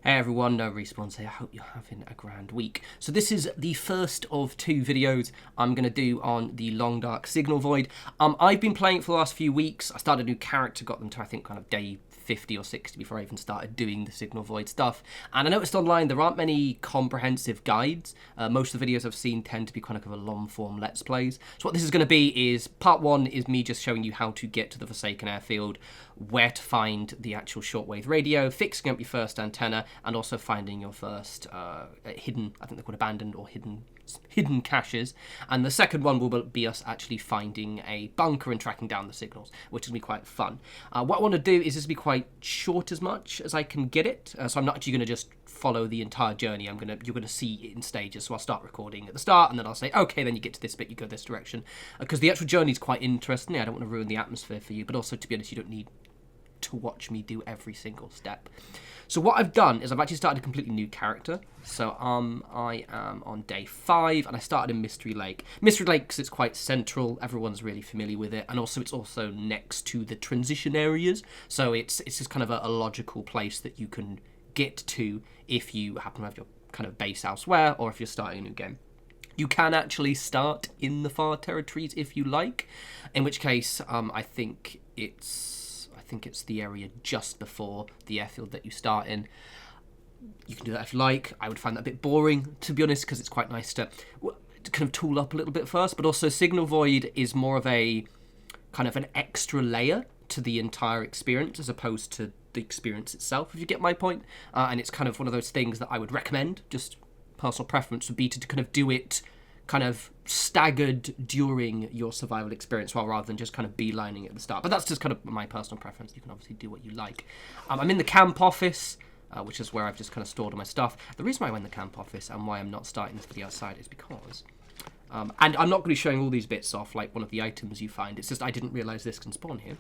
Hey everyone, no respawns here. I hope you're having a grand week. So this is the first of two videos I'm going to do on the Long Dark Signal Void. I've been playing it for the last few weeks. I started a new character, got them to I think kind of day 50 or 60 before I even started doing the Signal Void stuff. And I noticed online there aren't many comprehensive guides. Most of the videos I've seen tend to be kind of a long form Let's Plays. So what this is going to be is part one is me just showing you how to get to the Forsaken Airfield, where to find the actual shortwave radio, fixing up your first antenna, and also finding your first hidden, I think they're called abandoned or hidden caches. And the second one will be us actually finding a bunker and tracking down the signals, which is going to be quite fun. What I want to do is this to be quite short as much as I can get it, so I'm not actually going to just follow the entire journey. You're going to see it in stages, so I'll start recording at the start and then I'll say, okay, then you get to this bit, you go this direction, because the actual journey is quite interesting. I don't want to ruin the atmosphere for you, but also, to be honest, you don't need to watch me do every single step. So what I've done is I've actually started a completely new character. So I am on day 5 and I started in Mystery Lake. Mystery Lake, because it's quite central, everyone's really familiar with it, and also it's also next to the transition areas, so it's just kind of a logical place that you can get to if you happen to have your kind of base elsewhere or if you're starting a new game. You can actually start in the far territories if you like, in which case I think it's the area just before the airfield that you start in. You can do that if you like. I would find that a bit boring, to be honest, because it's quite nice to kind of tool up a little bit first, but also Signal Void is more of a kind of an extra layer to the entire experience as opposed to the experience itself, if you get my point. And it's kind of one of those things that I would recommend, just personal preference would be to kind of do it kind of staggered during your survival experience rather than just kind of beelining at the start. But that's just kind of my personal preference. You can obviously do what you like. I'm in the camp office, which is where I've just kind of stored all my stuff. The reason why I'm in the camp office and why I'm not starting this video outside is because, and I'm not going to be showing all these bits off like one of the items you find. It's just I didn't realise this can spawn here.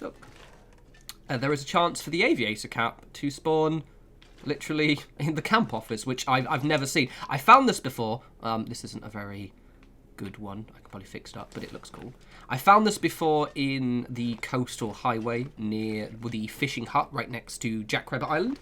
Look. There is a chance for the aviator cap to spawn literally in the camp office, which I've never seen. I found this before. This isn't a very good one. I can probably fix it up, but it looks cool. I found this before in the coastal highway near the fishing hut right next to Jackrabbit Island,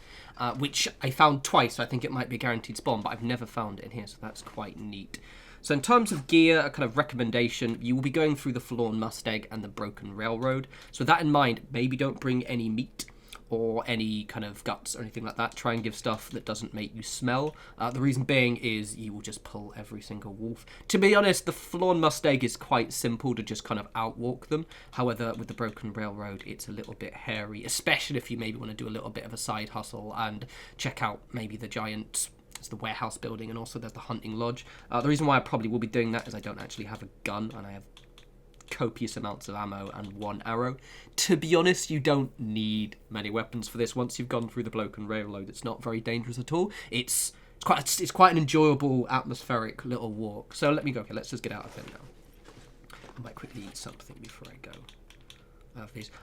which I found twice, so I think it might be a guaranteed spawn, but I've never found it in here, so that's quite neat. So in terms of gear, a kind of recommendation, you will be going through the Forlorn Mustang and the Broken Railroad. So with that in mind, maybe don't bring any meat or any kind of guts or anything like that. Try and give stuff that doesn't make you smell. The reason being is you will just pull every single wolf. To be honest, the Forlorn Mustang is quite simple to just kind of outwalk them. However, with the Broken Railroad, it's a little bit hairy, especially if you maybe want to do a little bit of a side hustle and check out maybe the giant... It's the warehouse building, and also there's the hunting lodge. The reason why I probably will be doing that is I don't actually have a gun, and I have copious amounts of ammo and 1 arrow. To be honest, you don't need many weapons for this. Once you've gone through the Broken Railroad, it's not very dangerous at all. It's quite an enjoyable, atmospheric little walk. So let me go. Okay, let's just get out of it now. I might quickly eat something before I go.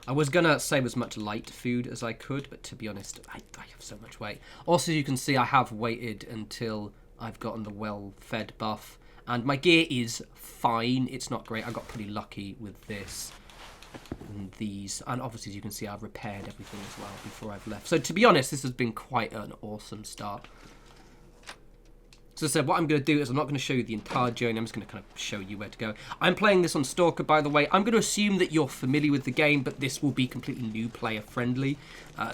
I was gonna save as much light food as I could, but to be honest, I have so much weight. Also, you can see I have waited until I've gotten the well-fed buff, and my gear is fine. It's not great. I got pretty lucky with this and these, and obviously, as you can see, I've repaired everything as well before I've left. So to be honest, this has been quite an awesome start. So as I said, what I'm going to do is I'm not going to show you the entire journey. I'm just going to kind of show you where to go. I'm playing this on Stalker, by the way. I'm going to assume that you're familiar with the game, but this will be completely new player friendly.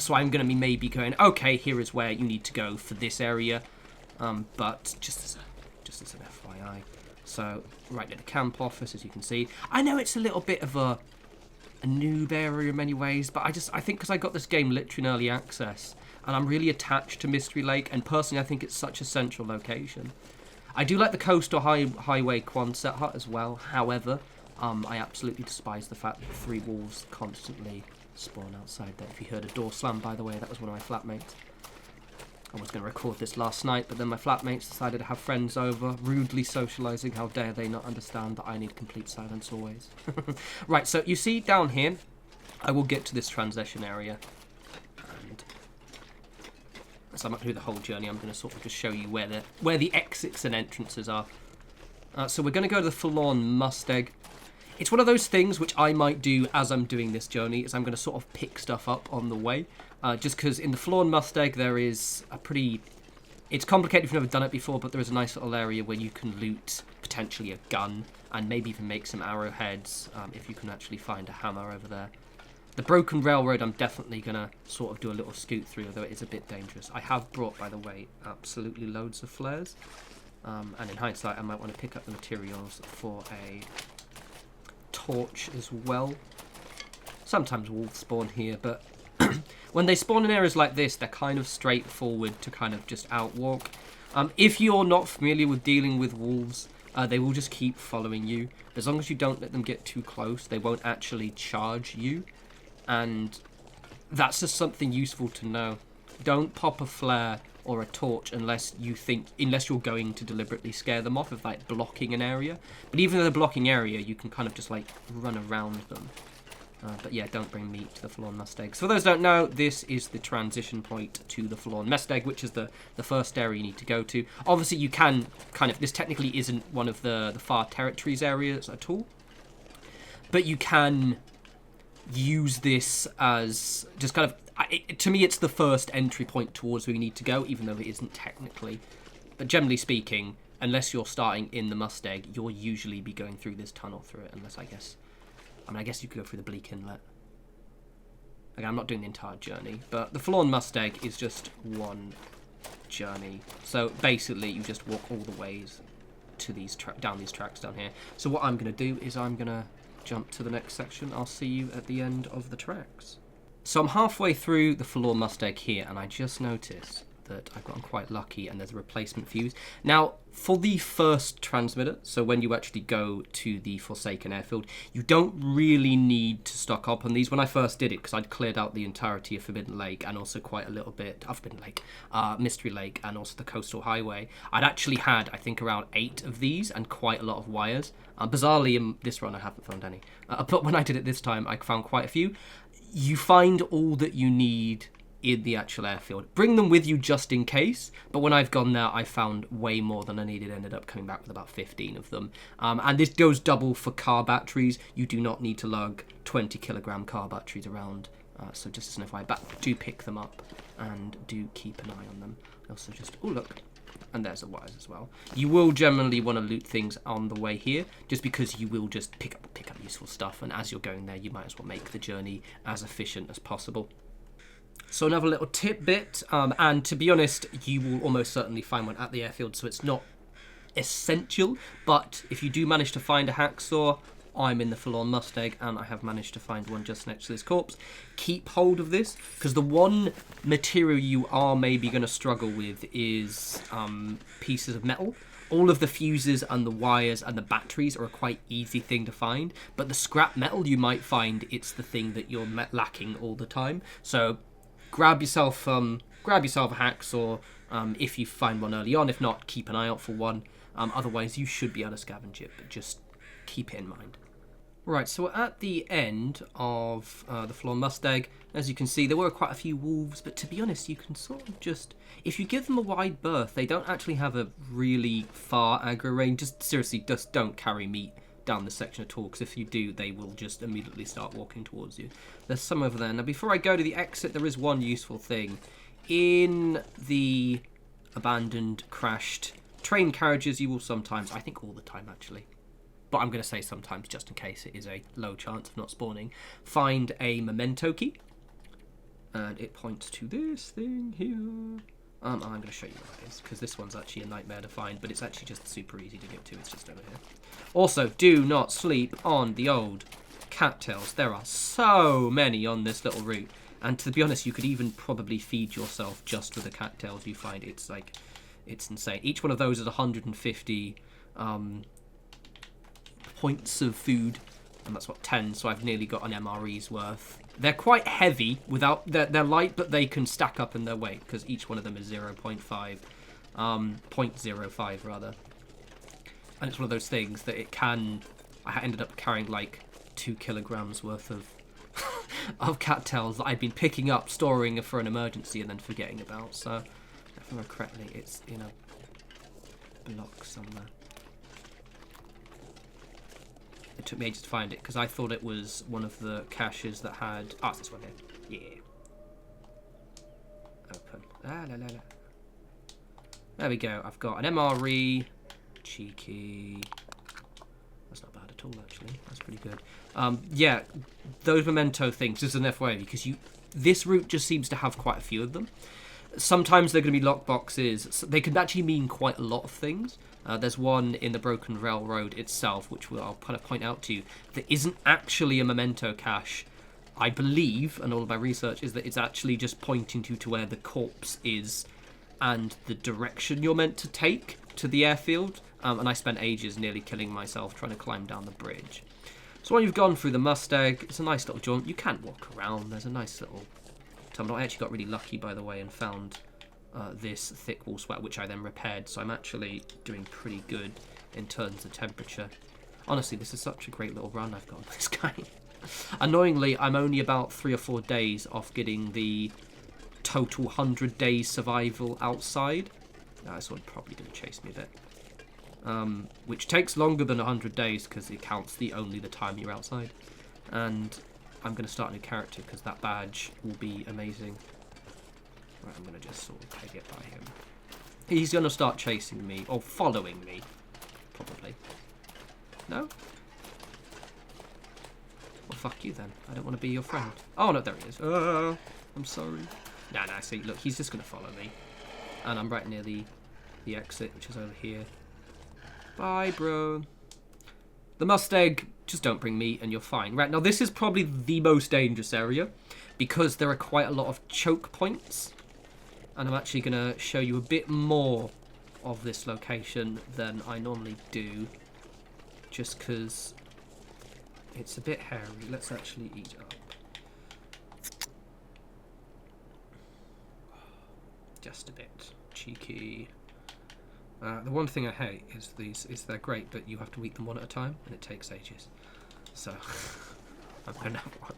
So I'm going to be maybe going, okay, here is where you need to go for this area. But just as an FYI. So right near the camp office, as you can see. I know it's a little bit of a noob area in many ways, but I think because I got this game literally in early access, and I'm really attached to Mystery Lake, and personally I think it's such a central location. I do like the coastal highway Quonset hut as well. However, I absolutely despise the fact that 3 wolves constantly spawn outside there. If you heard a door slam, by the way, that was one of my flatmates. I was going to record this last night, but then my flatmates decided to have friends over, rudely socialising. How dare they not understand that I need complete silence always. Right, so you see down here, I will get to this transition area. And so I'm not going to do the whole journey. I'm going to sort of just show you where the exits and entrances are. So we're going to go to the Forlorn Mustang. It's one of those things which I might do as I'm doing this journey, is I'm going to sort of pick stuff up on the way. Just because in the Flawn Mustang there is a pretty... It's complicated if you've never done it before, but there is a nice little area where you can loot potentially a gun and maybe even make some arrowheads if you can actually find a hammer over there. The broken railroad I'm definitely going to sort of do a little scoot through, although it is a bit dangerous. I have brought, by the way, absolutely loads of flares. And in hindsight, I might want to pick up the materials for a torch as well. Sometimes wolves spawn here, but when they spawn in areas like this, they're kind of straightforward to kind of just outwalk. If you're not familiar with dealing with wolves, they will just keep following you. As long as you don't let them get too close, they won't actually charge you. And that's just something useful to know. Don't pop a flare or a torch unless you're going to deliberately scare them off of like blocking an area. But even though they're blocking area, you can kind of just like run around them. But yeah, don't bring meat to the Flawn Mustang. So for those who don't know, this is the transition point to the Flawn Mustang, which is the first area you need to go to. Obviously, you can kind of... This technically isn't one of the Far Territories areas at all. But you can use this as just kind of... to me, it's the first entry point towards where you need to go, even though it isn't technically. But generally speaking, unless you're starting in the Mustang, you'll usually be going through this tunnel through it, unless I guess you could go through the Bleak Inlet. Again, I'm not doing the entire journey, but the Flawn Mustang is just one journey. So basically, you just walk all the ways to these down these tracks down here. So what I'm going to do is I'm going to jump to the next section. I'll see you at the end of the tracks. So I'm halfway through the Flawn Mustang here, and I just noticed that I've gotten quite lucky and there's a replacement fuse. Now, for the first transmitter, so when you actually go to the Forsaken Airfield, you don't really need to stock up on these. When I first did it, because I'd cleared out the entirety of Forbidden Lake and also quite a little bit of Forbidden Lake, Mystery Lake, and also the Coastal Highway, I'd actually had, I think, around 8 of these and quite a lot of wires. Bizarrely, in this run, I haven't found any. But when I did it this time, I found quite a few. You find all that you need in the actual airfield. Bring them with you just in case, but when I've gone there, I found way more than I needed. Ended up coming back with about 15 of them. And this goes double for car batteries. You do not need to lug 20 kilogram car batteries around. So just as an FYI, but do pick them up and do keep an eye on them. Also just, oh look, and there's the wires as well. You will generally want to loot things on the way here, just because you will just pick up useful stuff, and as you're going there, you might as well make the journey as efficient as possible. So another little tidbit, and to be honest, you will almost certainly find one at the airfield, so it's not essential, but if you do manage to find a hacksaw, I'm in the Flawn Mustang, and I have managed to find one just next to this corpse. Keep hold of this, because the one material you are maybe going to struggle with is pieces of metal. All of the fuses and the wires and the batteries are a quite easy thing to find, but the scrap metal, you might find it's the thing that you're lacking all the time. So grab yourself a hacksaw if you find one early on. If not, keep an eye out for one. Otherwise, you should be able to scavenge it, but just keep it in mind. Right, so we're at the end of the Flawn Mustang. As you can see, there were quite a few wolves, but to be honest, you can sort of just... If you give them a wide berth, they don't actually have a really far aggro range. Just seriously, just don't carry meat down this section at all, because if you do, they will just immediately start walking towards you. There's some over there. Now, before I go to the exit, there is one useful thing. In the abandoned, crashed train carriages, you will sometimes, I think all the time actually, but I'm going to say sometimes just in case it is a low chance of not spawning, find a memento key. And it points to this thing here. I'm going to show you what it is, because this one's actually a nightmare to find, but it's actually just super easy to get to. It's just over here. Also, do not sleep on the old cattails. There are so many on this little route. And to be honest, you could even probably feed yourself just with the cattails you find. It's like, it's insane. Each one of those is 150 points of food, and that's what, 10, so I've nearly got an MRE's worth. They're quite heavy, they're light, but they can stack up in their weight, because each one of them is 0.05 rather. And it's one of those things that I ended up carrying like 2 kilograms worth of of cattails that I've been picking up, storing for an emergency, and then forgetting about. So, if I remember correctly, it's in a block somewhere. it took me ages to find it, because I thought it was one of the caches that had... Oh, it's this one here. Yeah. Open. La, la, la, la. There we go. I've got an MRE. Cheeky. That's not bad at all, actually. That's pretty good. Yeah, those memento things, just an FYI, because this route just seems to have quite a few of them. Sometimes they're going to be lockboxes. So they could actually mean quite a lot of things. There's one in the Broken Railroad itself, which I'll kind of point out to you, that isn't actually a memento cache. I believe, and all of my research, is that it's actually just pointing to where the corpse is and the direction you're meant to take to the airfield. And I spent ages nearly killing myself trying to climb down the bridge. So when you've gone through the Mustang, it's a nice little jaunt. You can walk around. There's a nice little terminal. I actually got really lucky, by the way, and found this thick wall sweater, which I then repaired. So I'm actually doing pretty good in terms of temperature. Honestly, this is such a great little run I've got on this guy. Annoyingly, I'm only about 3 or 4 days off getting the total 100 days survival outside. This one's probably going to chase me a bit. Which takes longer than 100 days because it counts only the time you're outside. And I'm going to start a new character because that badge will be amazing. Right, I'm going to just sort of peg it by him. He's going to start chasing me, or following me, probably. No? Well, fuck you then. I don't want to be your friend. Oh, no, there he is. I'm sorry. Nah, see, look, he's just going to follow me. And I'm right near the exit, which is over here. Bye, bro. The Mustang, just don't bring me and you're fine. Right, now this is probably the most dangerous area because there are quite a lot of choke points. And I'm actually going to show you a bit more of this location than I normally do. Just because it's a bit hairy. Let's actually eat up. Just a bit. Cheeky. The one thing I hate is they're great, but you have to eat them one at a time, and it takes ages. So, I'm going to have one.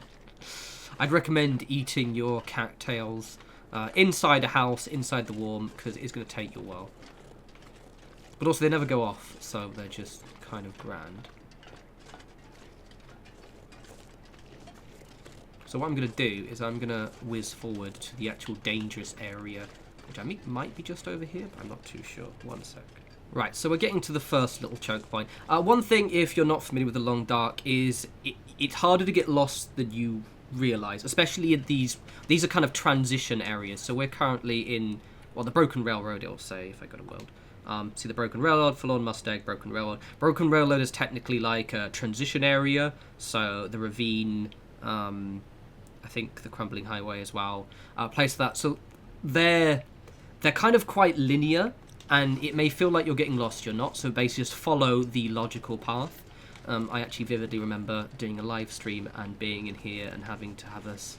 I'd recommend eating your cattails inside a house, inside the warm, because it's going to take you a while. But also, they never go off, so they're just kind of grand. So what I'm going to do is I'm going to whiz forward to the actual dangerous area, which I might be just over here, but I'm not too sure. 1 sec. Right, so we're getting to the first little choke point. One thing, if you're not familiar with the Long Dark, is it's harder to get lost than you realise, especially in these are kind of transition areas. So we're currently in, well, the Broken Railroad, it'll say, if I go to world. See the Broken Railroad, Forlorn Mustang, Broken Railroad. Broken Railroad is technically like a transition area, so the ravine, I think the Crumbling Highway as well, place that. So they're kind of quite linear, and it may feel like you're getting lost, you're not, so basically just follow the logical path. I actually vividly remember doing a live stream and being in here and having to have us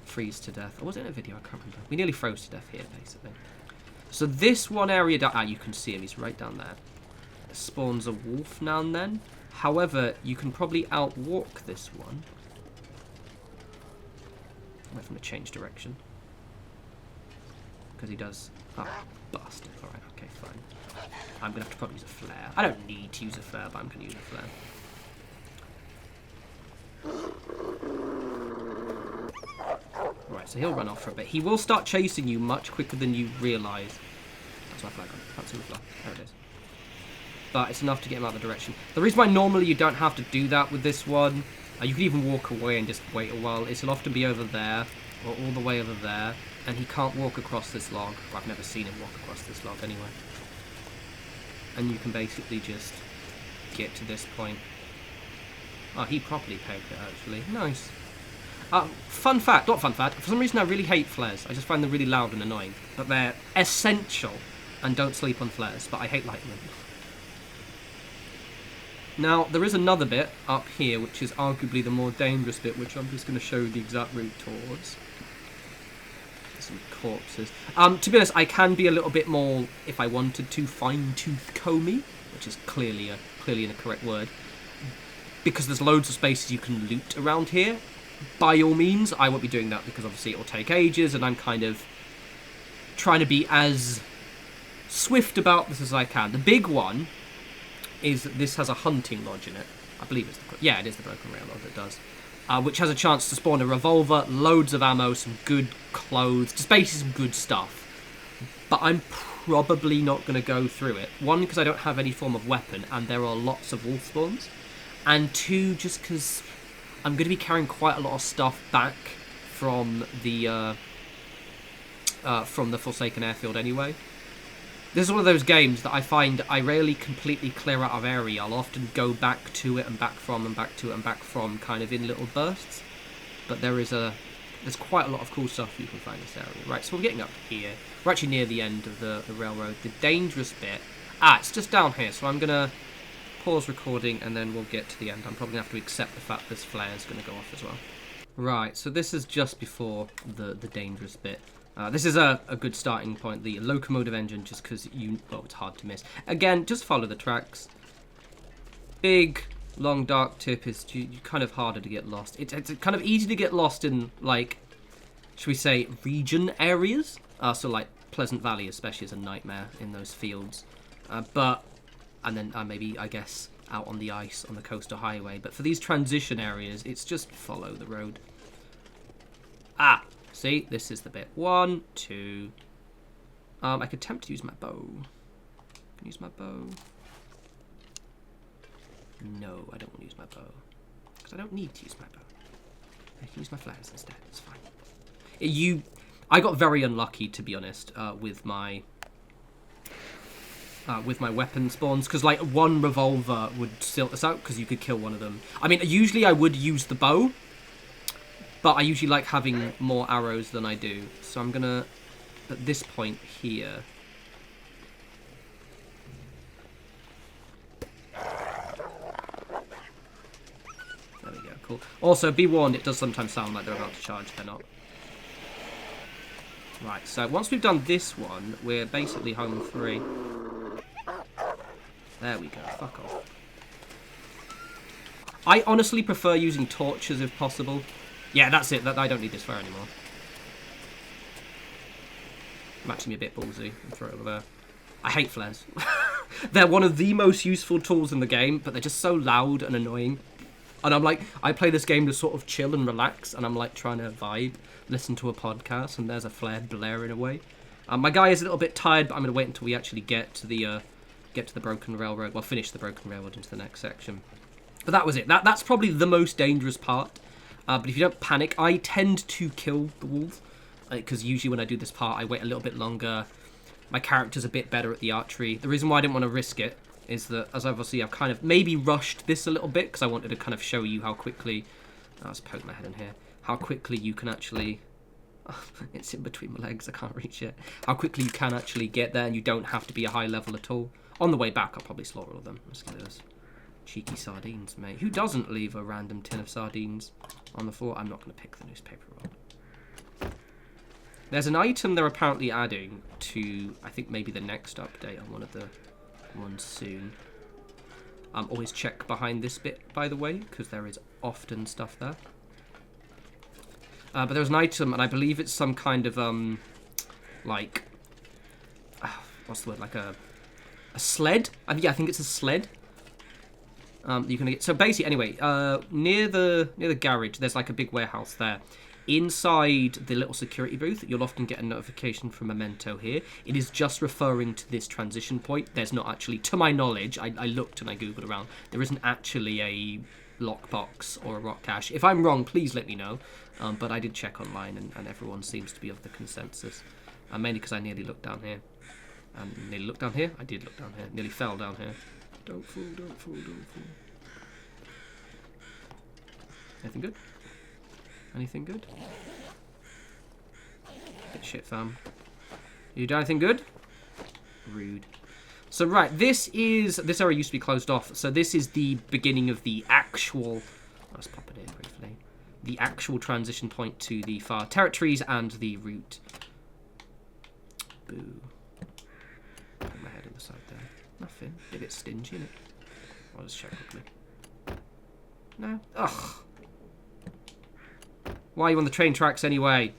freeze to death. Or was it in a video? I can't remember. We nearly froze to death here, basically. So this one area down... you can see him. He's right down there. It spawns a wolf now and then. However, you can probably outwalk this one. I'm going to change direction. Because he does... Oh, bastard. Alright, okay, fine. I'm going to have to probably use a flare. I don't need to use a flare, but I'm going to use a flare. Right, so he'll run off for a bit. He will start chasing you much quicker than you realise. That's my flag on. Can't see the flag. There it is. But it's enough to get him out of the direction. The reason why normally you don't have to do that with this one, you can even walk away and just wait a while, is he'll often be over there, or all the way over there, and he can't walk across this log. Well, I've never seen him walk across this log anyway. And you can basically just get to this point. Oh, he properly pegged it, actually. Nice. Fun fact, not fun fact, for some reason I really hate flares. I just find them really loud and annoying. But they're essential, and don't sleep on flares, but I hate lighting them. Now, there is another bit up here, which is arguably the more dangerous bit, which I'm just going to show you the exact route towards. Some corpses. To be honest, I can be a little bit more, if I wanted to, fine-tooth comby, which is clearly a correct word, because there's loads of spaces you can loot around here. By all means, I won't be doing that because obviously it will take ages, and I'm kind of trying to be as swift about this as I can. The big one is that this has a hunting lodge in it. I believe it's yeah, it is the broken railroad that does. Which has a chance to spawn a revolver, loads of ammo, some good clothes, just basically some good stuff. But I'm probably not going to go through it. One, because I don't have any form of weapon, and there are lots of wolf spawns. And two, just because I'm going to be carrying quite a lot of stuff back from the Forsaken Airfield anyway. This is one of those games that I find I rarely completely clear out of area. I'll often go back to it and back from and back to it and back from, kind of in little bursts. But there's quite a lot of cool stuff you can find in this area. Right, so we're getting up here. We're actually near the end of the railroad. The dangerous bit... it's just down here, so I'm going to pause recording and then we'll get to the end. I'm probably going to have to accept the fact this flare is going to go off as well. Right, so this is just before the dangerous bit. This is a good starting point, the locomotive engine, just because well, it's hard to miss. Again, just follow the tracks. Big, long, dark tip is kind of harder to get lost. It's kind of easy to get lost in, like, should we say, region areas? So, like, Pleasant Valley especially is a nightmare in those fields. And then maybe, I guess, out on the ice on the coastal highway. But for these transition areas, it's just follow the road. Ah! See, this is the bit. 1, 2. I could attempt to use my bow. Can I use my bow? No, I don't want to use my bow. Because I don't need to use my bow. I can use my flares instead. It's fine. I got very unlucky, to be honest, with my weapon spawns. Because, like, one revolver would silt us out because you could kill one of them. I mean, usually I would use the bow. But I usually like having more arrows than I do. So I'm going to, at this point here... There we go, cool. Also, be warned, it does sometimes sound like they're about to charge. They're not. Right, so once we've done this one, we're basically home free. There we go, fuck off. I honestly prefer using torches if possible. Yeah, that's it. I don't need this fire anymore. I'm actually a bit ballsy and throw it over there. I hate flares. They're one of the most useful tools in the game, but they're just so loud and annoying. And I'm like, I play this game to sort of chill and relax, and I'm like trying to vibe, listen to a podcast, and there's a flare blaring away. My guy is a little bit tired, but I'm going to wait until we actually get to the broken railroad. Well, finish the broken railroad into the next section. But that was it. That's probably the most dangerous part. But if you don't panic, I tend to kill the wolves. Because usually when I do this part, I wait a little bit longer. My character's a bit better at the archery. The reason why I didn't want to risk it is that, as obviously I've kind of maybe rushed this a little bit, because I wanted to kind of show you how quickly... Let's poke my head in here. How quickly you can actually... it's in between my legs, I can't reach it. How quickly you can actually get there, and you don't have to be a high level at all. On the way back, I'll probably slaughter all of them. Let's look at those cheeky sardines, mate. Who doesn't leave a random tin of sardines on the floor? I'm not going to pick the newspaper roll. There's an item they're apparently adding to, I think, maybe the next update on one of the ones soon. Always check behind this bit, by the way, because there is often stuff there. But there's an item, and I believe it's some kind of, like, what's the word, like a sled? Yeah, I think it's a sled. You can get, so basically, anyway, near the garage, there's like a big warehouse there. Inside the little security booth, you'll often get a notification from Memento here. It is just referring to this transition point. There's not actually, to my knowledge, I looked and I googled around, there isn't actually a lockbox or a rock cache. If I'm wrong, please let me know. But I did check online, and everyone seems to be of the consensus. Mainly because I nearly looked down here. Nearly looked down here? I did look down here. Nearly fell down here. Don't fall, don't fall, don't fall. Anything good? Anything good? Bit shit, fam. You done anything good? Rude. So, right, this area used to be closed off. So this is the beginning of the actual... Let's pop it in briefly. The actual transition point to the far territories and the route. Boo. Put my head in the side there. Nothing. A bit stingy, innit? I'll just check quickly. No? Ugh. Why are you on the train tracks anyway?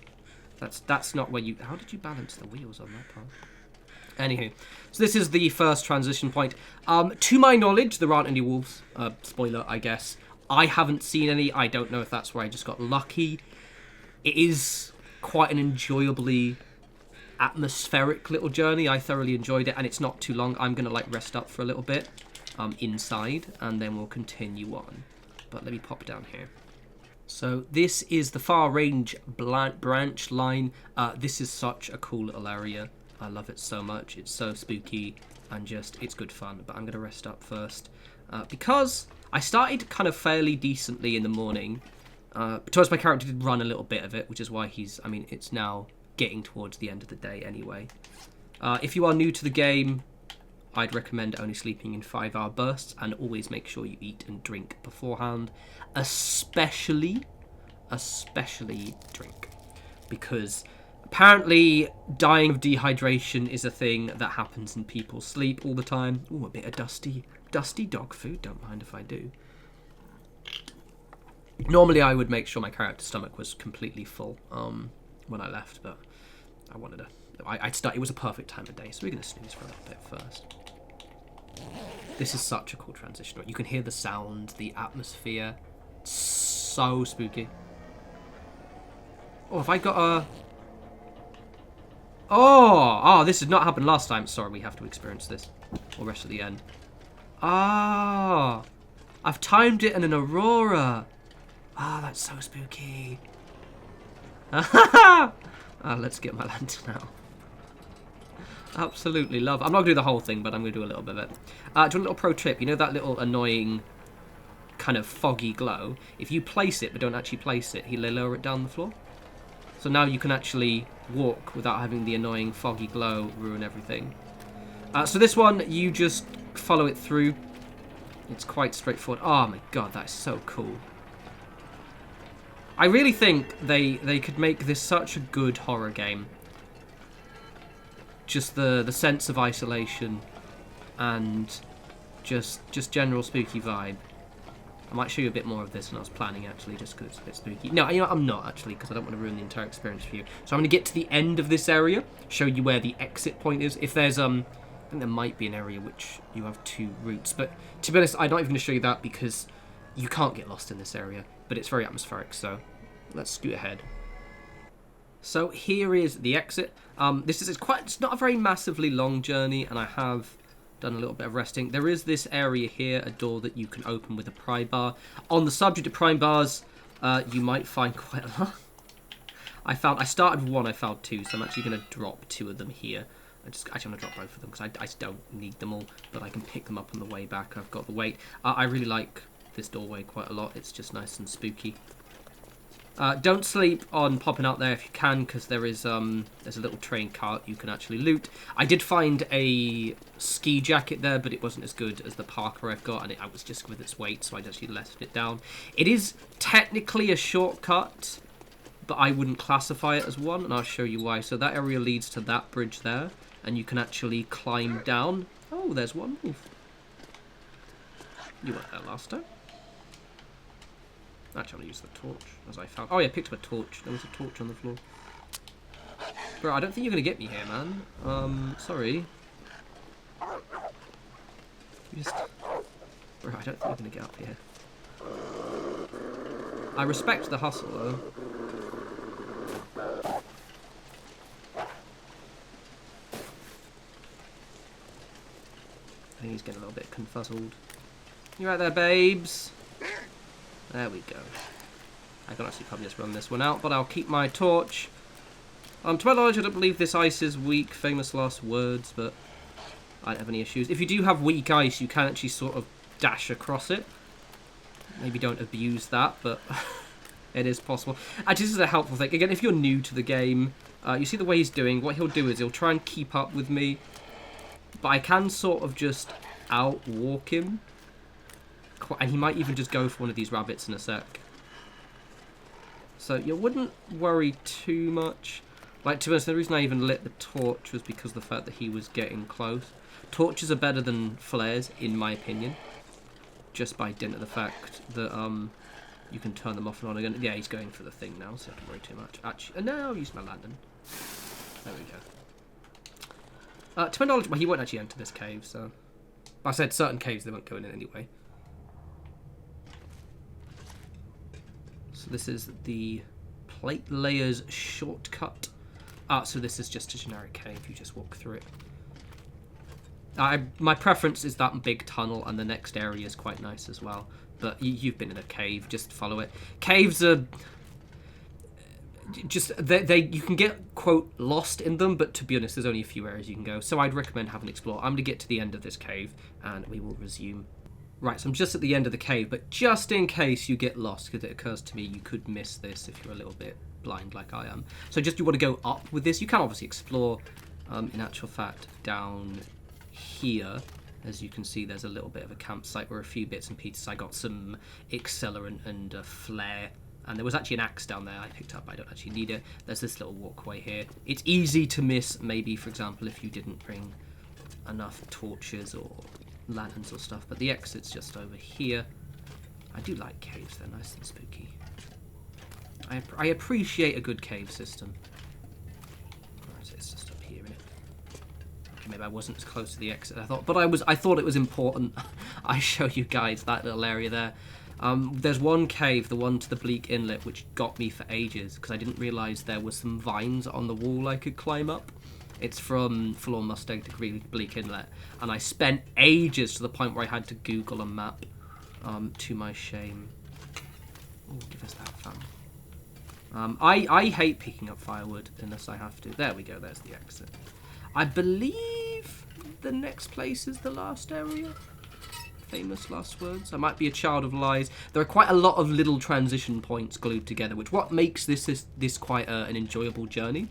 That's not where you... How did you balance the wheels on that part? Anywho, so this is the first transition point. To my knowledge, there aren't any wolves. Spoiler, I guess. I haven't seen any. I don't know if that's where I just got lucky. It is quite an enjoyably atmospheric little journey. I thoroughly enjoyed it, and it's not too long. I'm going to, like, rest up for a little bit inside, and then we'll continue on. But let me pop down here. So this is the far range branch line. This is such a cool little area. I love it so much. It's so spooky and just, it's good fun. But I'm going to rest up first because I started kind of fairly decently in the morning. Because my character did run a little bit of it, which is why it's now getting towards the end of the day anyway. If you are new to the game, I'd recommend only sleeping in 5-hour bursts and always make sure you eat and drink beforehand. Especially drink. Because apparently dying of dehydration is a thing that happens in people's sleep all the time. Ooh, a bit of dusty dog food. Don't mind if I do. Normally I would make sure my character's stomach was completely full when I left, but I wanted to... it was a perfect time of day, so we're going to snooze for a little bit first. This is such a cool transition. You can hear the sound, the atmosphere. It's so spooky. Oh, have I got a... Oh, this did not happen last time. Sorry, we have to experience this. Or rest at the end. Ah, I've timed it in an aurora. Ah, that's so spooky. Let's get my lantern out. Absolutely love. I'm not going to do the whole thing, but I'm going to do a little bit of it. Do a little pro tip. You know that little annoying kind of foggy glow? If you place it, but don't actually place it, he'll lower it down the floor. So now you can actually walk without having the annoying foggy glow ruin everything. So this one, you just follow it through. It's quite straightforward. Oh my god, that is so cool. I really think they could make this such a good horror game. Just the sense of isolation and just general spooky vibe. I might show you a bit more of this than I was planning, actually, just because it's a bit spooky. No, you know, I'm not, actually, because I don't want to ruin the entire experience for you. So I'm going to get to the end of this area, show you where the exit point is. If there's, I think there might be an area which you have 2 routes. But to be honest, I'm not even going to show you that because you can't get lost in this area. But it's very atmospheric, so let's scoot ahead. So here is the exit. It's not a very massively long journey, and I have done a little bit of resting. There is this area here, a door that you can open with a pry bar. On the subject of pry bars, you might find quite a lot. I started with 1, I found 2, so I'm actually going to drop 2 of them here. I'm going to drop both of them because I just don't need them all, but I can pick them up on the way back. I've got the weight. I really like this doorway quite a lot. It's just nice and spooky. Don't sleep on popping out there if you can, because there's a little train cart you can actually loot. I did find a ski jacket there, but it wasn't as good as the Parker I've got, and I was just with its weight, so I actually left it down. It is technically a shortcut, but I wouldn't classify it as one, and I'll show you why. So that area leads to that bridge there, and you can actually climb down. Oh, there's one wolf. You weren't there last time. Actually, I'm going to use the torch, as I found... Oh, yeah, I picked up a torch. There was a torch on the floor. Bro, I don't think you're going to get me here, man. Sorry. Bro, I don't think you're going to get up here. I respect the hustle, though. I think he's getting a little bit confuzzled. You right there, babes? There we go. I can actually probably just run this one out, but I'll keep my torch. To my knowledge, I don't believe this ice is weak. Famous last words, but I don't have any issues. If you do have weak ice, you can actually sort of dash across it. Maybe don't abuse that, but it is possible. Actually, this is a helpful thing. Again, if you're new to the game, you see the way he's doing. What he'll do is he'll try and keep up with me, but I can sort of just outwalk him. And he might even just go for one of these rabbits in a sec. So you wouldn't worry too much. Like, to be honest, the reason I even lit the torch was because of the fact that he was getting close. Torches are better than flares, in my opinion. Just by dint of the fact that you can turn them off and on again. Yeah, he's going for the thing now, so I don't worry too much. Actually, no, I'll use my lantern. There we go. To my knowledge, well, he won't actually enter this cave, so... I said certain caves they won't go in anyway. So this is the plate layers shortcut. So this is just a generic cave, you just walk through it. My preference is that big tunnel, and the next area is quite nice as well. But you've been in a cave, just follow it. Caves are... just you can get, quote, lost in them, but to be honest, there's only a few areas you can go. So I'd recommend having an explore. I'm going to get to the end of this cave, and we will resume. Right, so I'm just at the end of the cave, but just in case you get lost, because it occurs to me you could miss this if you're a little bit blind like I am. So just you want to go up with this. You can obviously explore, in actual fact, down here. As you can see, there's a little bit of a campsite where a few bits and pieces. I got some accelerant and a flare. And there was actually an axe down there I picked up. I don't actually need it. There's this little walkway here. It's easy to miss, maybe, for example, if you didn't bring enough torches or lanterns or stuff. But the exit's just over here. I do like caves. They're nice and spooky. I appreciate a good cave system. Or is it? It's just up here, isn't it? Okay, maybe I wasn't as close to the exit as I thought. But I thought it was important I show you guys that little area there. There's one cave, the one to the Bleak Inlet, which got me for ages because I didn't realise there were some vines on the wall I could climb up. It's from Forlorn Mustang to Bleak Inlet, and I spent ages to the point where I had to Google a map, to my shame. Oh, give us that, fam. I hate picking up firewood unless I have to. There we go, there's the exit. I believe the next place is the last area. Famous last words. I might be a child of lies. There are quite a lot of little transition points glued together, which what makes this quite an enjoyable journey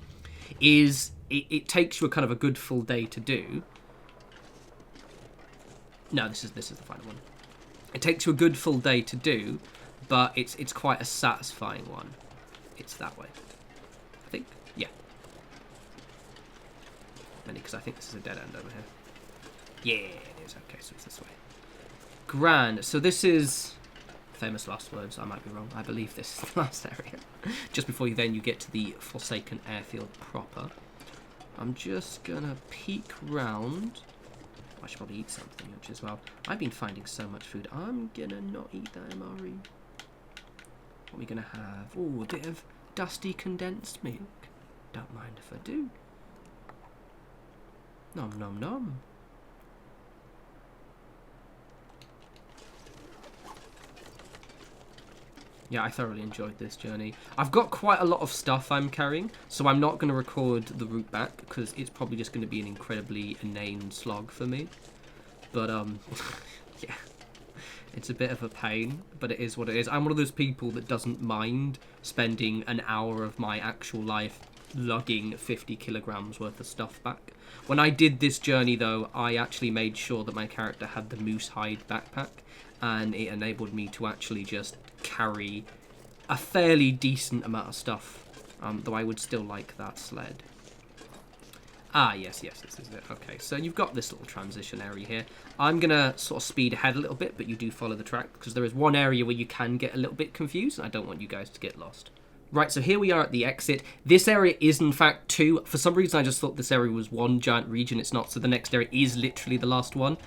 is it takes you a kind of a good full day to do. No, this is the final one. It takes you a good full day to do, but it's quite a satisfying one. It's that way, I think. Yeah. Mainly because I think this is a dead end over here. Yeah, it is. Okay, so it's this way. Grand. So this is famous last words. I might be wrong. I believe this is the last area. Just before you get to the Forsaken Airfield proper. I'm just gonna peek round. I should probably eat something as well. I've been finding so much food. I'm gonna not eat that MRE. What are we gonna have? Oh, a bit of dusty condensed milk. Don't mind if I do. Nom nom nom. Yeah, I thoroughly enjoyed this journey. I've got quite a lot of stuff I'm carrying, so I'm not going to record the route back because it's probably just going to be an incredibly inane slog for me. But, yeah, it's a bit of a pain, but it is what it is. I'm one of those people that doesn't mind spending an hour of my actual life lugging 50 kilograms worth of stuff back. When I did this journey, though, I actually made sure that my character had the moose hide backpack, and it enabled me to actually just carry a fairly decent amount of stuff, though I would still like that sled. Ah, yes, this is it. Okay, so you've got this little transition area here. I'm going to sort of speed ahead a little bit, but you do follow the track, because there is one area where you can get a little bit confused, and I don't want you guys to get lost. Right, so here we are at the exit. This area is, in fact, 2. For some reason, I just thought this area was 1 giant region. It's not, so the next area is literally the last one.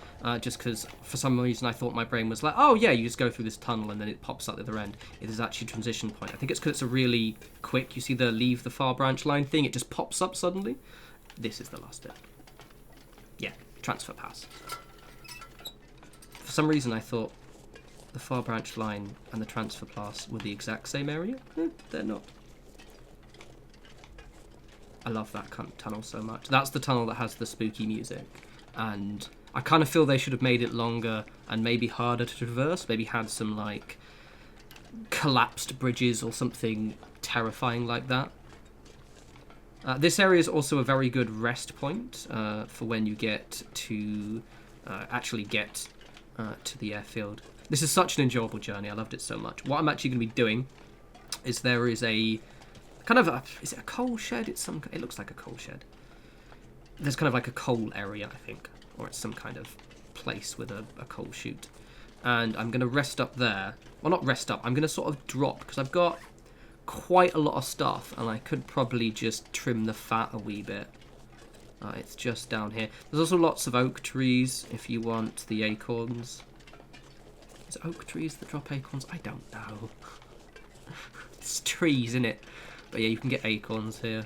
Just because, for some reason, I thought my brain was like, oh, yeah, you just go through this tunnel and then it pops out the other end. It is actually a transition point. I think it's because it's a really quick, you see the leave the far branch line thing? It just pops up suddenly. This is the last bit. Yeah, transfer pass. For some reason, I thought the far branch line and the transfer pass were the exact same area. They're not. I love that tunnel so much. That's the tunnel that has the spooky music, and I kind of feel they should have made it longer and maybe harder to traverse, maybe had some like collapsed bridges or something terrifying like that. This area is also a very good rest point for when you get to actually get to the airfield. This is such an enjoyable journey. I loved it so much. What I'm actually going to be doing is there is a kind of a... Is it a coal shed? It looks like a coal shed. There's kind of like a coal area, I think. Or it's some kind of place with a coal chute. And I'm going to rest up there. Well, not rest up. I'm going to sort of drop because I've got quite a lot of stuff. And I could probably just trim the fat a wee bit. It's just down here. There's also lots of oak trees if you want the acorns. Is it oak trees that drop acorns? I don't know. It's trees, isn't it? But yeah, you can get acorns here.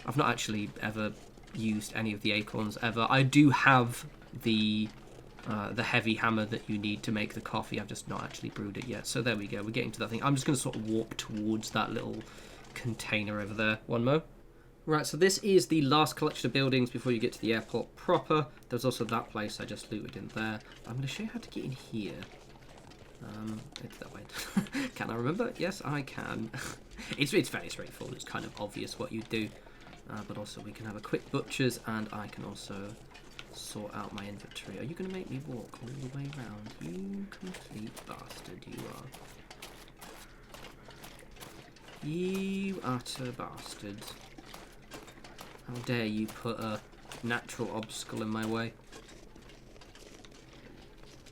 I've not actually ever used any of the acorns ever. I do have the heavy hammer that you need to make the coffee. I've just not actually brewed it yet. So there we go. We're getting to that thing. I'm just going to sort of walk towards that little container over there. One more. Right, so this is the last collection of buildings before you get to the airport proper. There's also that place I just looted in there. I'm going to show you how to get in here. It's that way. Can I remember? Yes, I can. It's very straightforward. It's kind of obvious what you do. But also we can have a quick butcher's, and I can also sort out my inventory. Are you going to make me walk all the way around? You complete bastard, you are. You utter bastard. How dare you put a natural obstacle in my way.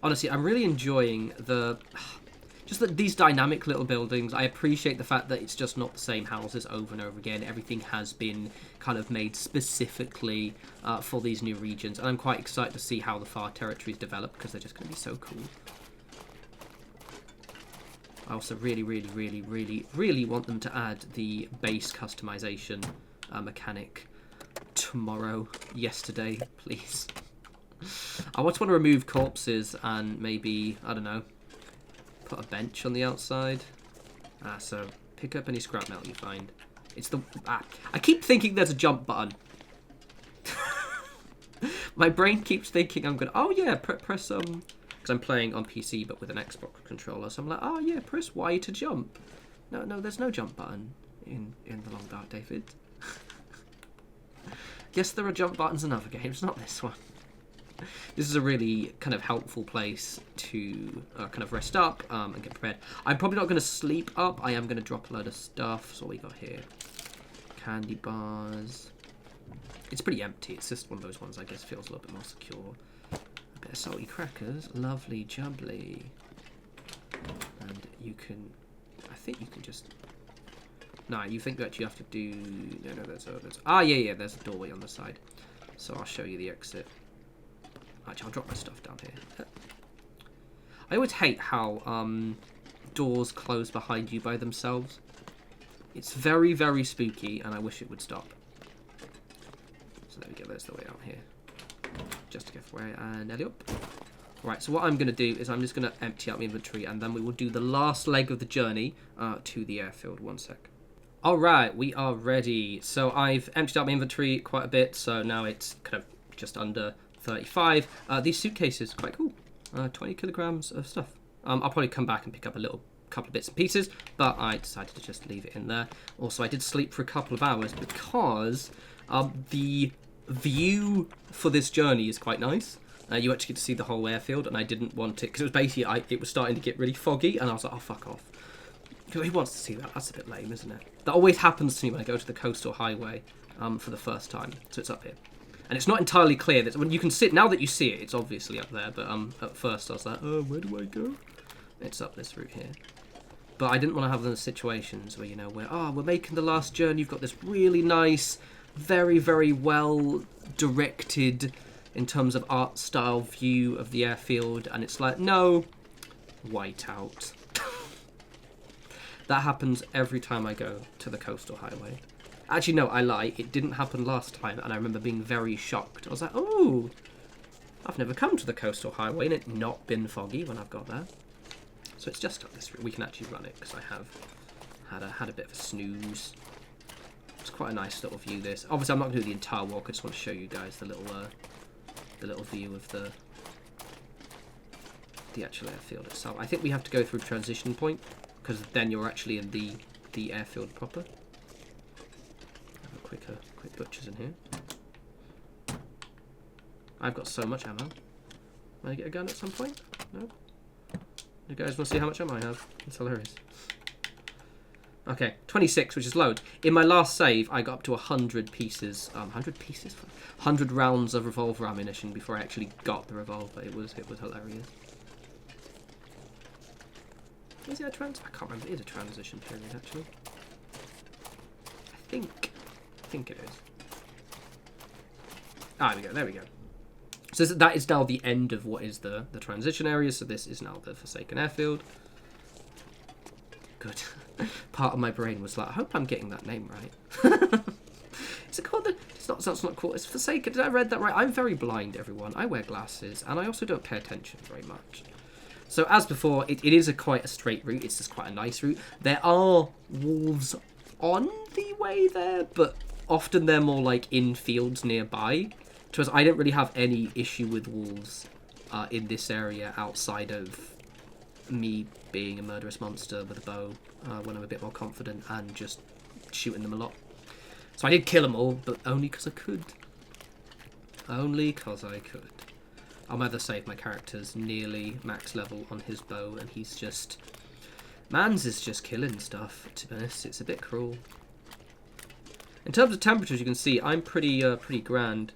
Honestly, I'm really enjoying these dynamic little buildings. I appreciate the fact that it's just not the same houses over and over again. Everything has been kind of made specifically for these new regions. And I'm quite excited to see how the far territories develop, because they're just going to be so cool. I also really, really, really, really, really want them to add the base customization mechanic yesterday, please. I just want to remove corpses and maybe, I don't know, put a bench on the outside. So pick up any scrap metal you find. It's the... I keep thinking there's a jump button. My brain keeps thinking I'm going to... Oh, yeah, press... Because I'm playing on PC, but with an Xbox controller. So I'm like, oh, yeah, press Y to jump. No, there's no jump button in The Long Dark, David. Yes, there are jump buttons in other games, not this one. This is a really kind of helpful place to kind of rest up and get prepared. I'm probably not going to sleep up. I am going to drop a load of stuff. So what we got here? Candy bars. It's pretty empty. It's just one of those ones I guess feels a little bit more secure. A bit of salty crackers. Lovely jubbly. And you can... I think you can just... No, you think that you have to do... No, there's... yeah, there's a doorway on the side. So I'll show you the exit. Actually, I'll drop my stuff down here. I always hate how doors close behind you by themselves. It's very, very spooky, and I wish it would stop. So there we go, there's the way out here. Just to get away, and alley up. Right, so what I'm going to do is I'm just going to empty out my inventory, and then we will do the last leg of the journey to the airfield. One sec. Alright, we are ready. So I've emptied out my inventory quite a bit, so now it's kind of just under 35. These suitcases, quite cool. 20 kilograms of stuff. I'll probably come back and pick up a couple of bits and pieces, but I decided to just leave it in there. Also, I did sleep for a couple of hours because the view for this journey is quite nice. You actually get to see the whole airfield, and I didn't want it because it was basically it was starting to get really foggy, and I was like, oh fuck off. Who wants to see that? That's a bit lame, isn't it? That always happens to me when I go to the coastal highway for the first time. So it's up here. And it's not entirely clear that when you can see it, now that you see it, it's obviously up there. But at first I was like, oh, where do I go? It's up this route here. But I didn't want to have those situations where, we're making the last journey. You've got this really nice, very, very well directed in terms of art style view of the airfield. And it's like, no, white out. That happens every time I go to the coastal highway. Actually, no, I lie. It didn't happen last time, and I remember being very shocked. I was like, oh, I've never come to the coastal highway, and it not been foggy when I've got there. So it's just up this route. We can actually run it, because I have had a bit of a snooze. It's quite a nice little view, this. Obviously, I'm not going to do the entire walk. I just want to show you guys the little view of the actual airfield itself. I think we have to go through transition point, because then you're actually in the airfield proper. Quick butchers in here. I've got so much ammo. May I get a gun at some point? No? You guys want to see how much ammo I have? It's hilarious. Okay, 26, which is loads. In my last save, I got up to 100 pieces. 100 pieces? 100 rounds of revolver ammunition before I actually got the revolver. It was hilarious. Is it a I can't remember. It is a transition period, actually. I think it is. there we go, there we go. So that is now the end of what is the transition area, so this is now the Forsaken Airfield. Good. Part of my brain was like, I hope I'm getting that name right. Is it called the... That's not cool. It's Forsaken. Did I read that right? I'm very blind, everyone. I wear glasses, and I also don't pay attention very much. So as before, it is quite a straight route. It's just quite a nice route. There are wolves on the way there, but often they're more like in fields nearby. Because I don't really have any issue with wolves in this area outside of me being a murderous monster with a bow when I'm a bit more confident and just shooting them a lot. So I did kill them all, but only because I could. Only because I could. I'll either save my character's nearly max level on his bow, and he's just... Mans is just killing stuff, to be honest. It's a bit cruel. In terms of temperatures, you can see I'm pretty grand.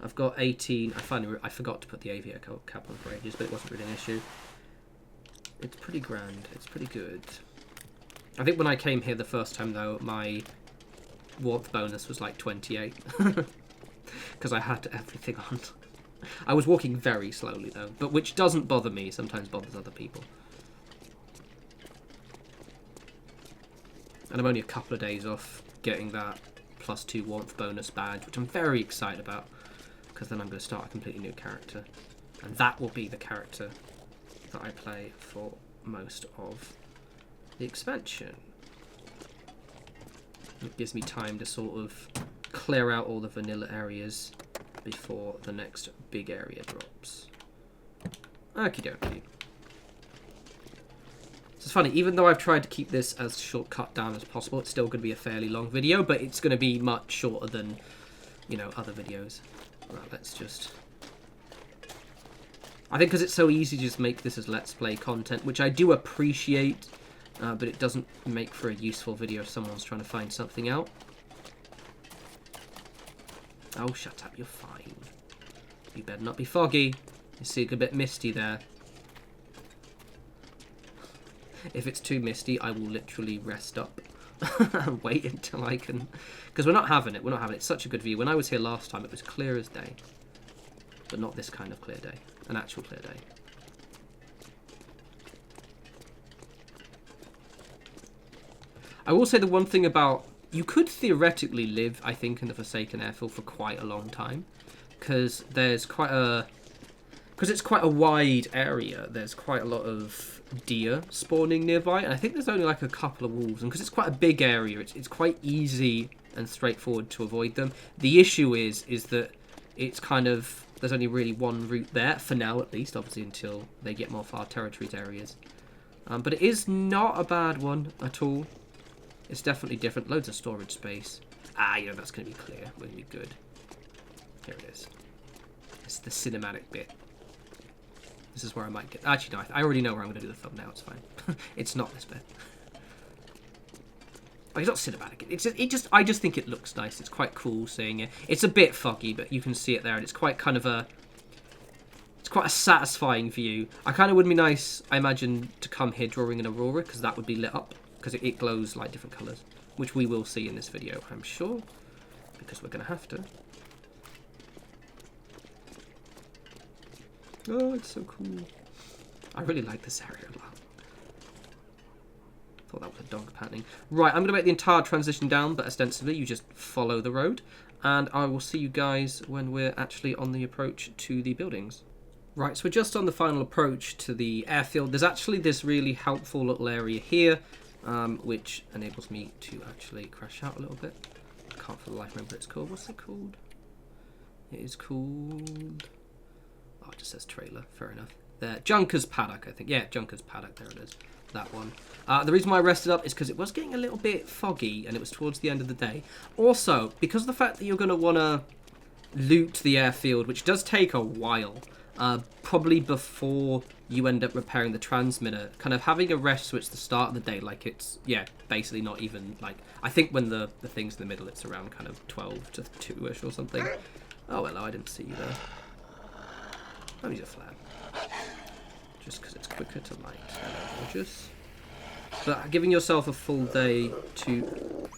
I've got 18. I forgot to put the aviator cap on for ages, but it wasn't really an issue. It's pretty grand. It's pretty good. I think when I came here the first time, though, my warmth bonus was like 28. Because I had everything on. I was walking very slowly, though, but which doesn't bother me. Sometimes bothers other people. And I'm only a couple of days off getting that +2 warmth bonus badge, which I'm very excited about. Because then I'm going to start a completely new character. And that will be the character that I play for most of the expansion. It gives me time to sort of clear out all the vanilla areas before the next big area drops. Okie dokie. It's funny, even though I've tried to keep this as shortcut down as possible, it's still going to be a fairly long video, but it's going to be much shorter than, you know, other videos. Right, let's just... I think because it's so easy to just make this as Let's Play content, which I do appreciate, but it doesn't make for a useful video if someone's trying to find something out. Oh, shut up, you're fine. You better not be foggy. You see it's a bit misty there. If it's too misty, I will literally rest up and wait until I can... Because we're not having it. We're not having it. It's such a good view. When I was here last time, it was clear as day. But not this kind of clear day. An actual clear day. I will say the one thing about... You could theoretically live, I think, in the Forsaken Airfield for quite a long time. Because there's quite a... Because it's quite a wide area, there's quite a lot of deer spawning nearby, and I think there's only like a couple of wolves, and because it's quite a big area, it's quite easy and straightforward to avoid them. The issue is that it's kind of, there's only really one route there, for now at least, obviously until they get more far territories areas. But it is not a bad one at all. It's definitely different, loads of storage space. You know, that's going to be clear, will be good. Here it is. It's the cinematic bit. This is where I might get... Actually, no, I already know where I'm going to do the thumbnail. It's fine. It's not this bit. Like, it's not cinematic. I just think it looks nice. It's quite cool seeing it. It's a bit foggy, but you can see it there, and it's quite kind of a... It's quite a satisfying view. I kind of would be nice, I imagine, to come here during an aurora, because that would be lit up, because it glows like different colours, which we will see in this video, I'm sure, because we're going to have to. Oh, it's so cool. I really like this area a lot. Thought that was a dog panting. Right, I'm going to make the entire transition down, but ostensibly you just follow the road. And I will see you guys when we're actually on the approach to the buildings. Right, so we're just on the final approach to the airfield. There's actually this really helpful little area here, which enables me to actually crash out a little bit. I can't for the life remember what it's called. What's it called? It is called... Oh, it just says trailer. Fair enough. There, Junker's Paddock, I think. Yeah, Junker's Paddock. There it is. That one. The reason why I rested up is because it was getting a little bit foggy, and it was towards the end of the day. Also, because of the fact that you're going to want to loot the airfield, which does take a while, probably before you end up repairing the transmitter, kind of having a rest switch at the start of the day, like it's, yeah, basically not even, like, I think when the thing's in the middle, it's around kind of 12 to 2-ish or something. Oh, hello, I didn't see you there. Let me use a flare. Just because it's quicker to light. Gorgeous. But giving yourself a full day to...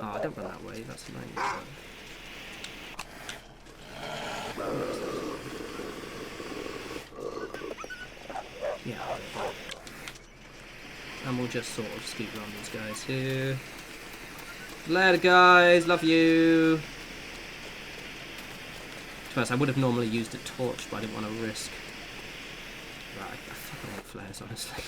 Oh, don't run that way. That's nice. and we'll just sort of scoot around these guys here. Later, guys. Love you. First, I would have normally used a torch, but I didn't want to risk. Right, I fucking hate flares, honestly.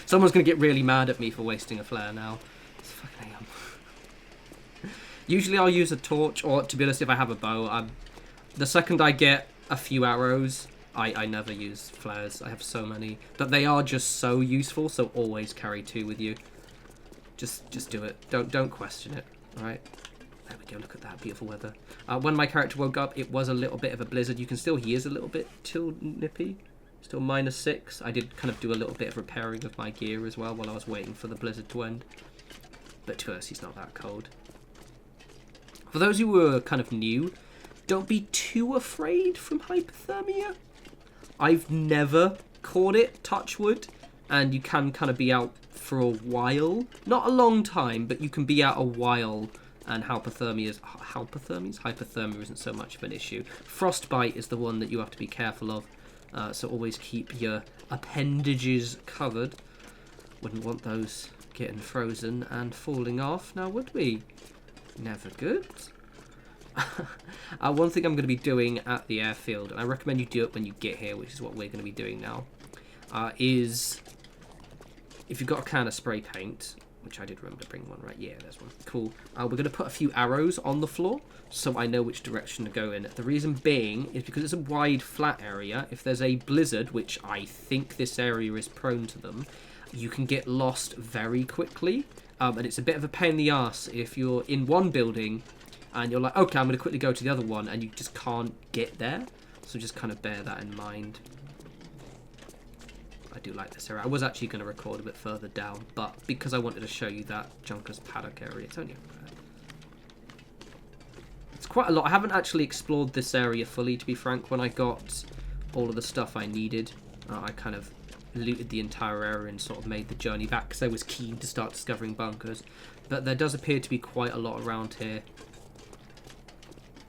Someone's going to get really mad at me for wasting a flare now. It's fucking hate. Usually I'll use a torch, or to be honest, if I have a bow, the second I get a few arrows, I never use flares. I have so many. But they are just so useful, so always carry 2 with you. Just do it. Don't question it, alright? There we go, look at that beautiful weather. When my character woke up, it was a little bit of a blizzard. You can still hear it's a little bit too nippy. Still -6. I did kind of do a little bit of repairing of my gear as well while I was waiting for the blizzard to end. But to us, he's not that cold. For those who were kind of new, don't be too afraid from hypothermia. I've never caught it, touch wood, and you can kind of be out for a while. Not a long time, but you can be out a while. And hypothermia isn't so much of an issue. Frostbite is the one that you have to be careful of. So always keep your appendages covered. Wouldn't want those getting frozen and falling off, now would we? Never good. One thing I'm going to be doing at the airfield, and I recommend you do it when you get here, which is what we're going to be doing now, is if you've got a can of spray paint, which I did remember to bring one, right? Yeah, there's one. Cool. We're going to put a few arrows on the floor so I know which direction to go in. The reason being is because it's a wide, flat area. If there's a blizzard, which I think this area is prone to them, you can get lost very quickly. And it's a bit of a pain in the arse if you're in one building and you're like, okay, I'm going to quickly go to the other one, and you just can't get there. So just kind of bear that in mind. I do like this area. I was actually going to record a bit further down, but because I wanted to show you that Junker's Paddock area, it's only it's quite a lot. I haven't actually explored this area fully, to be frank. When I got all of the stuff I needed, I kind of looted the entire area and sort of made the journey back because I was keen to start discovering bunkers. But there does appear to be quite a lot around here.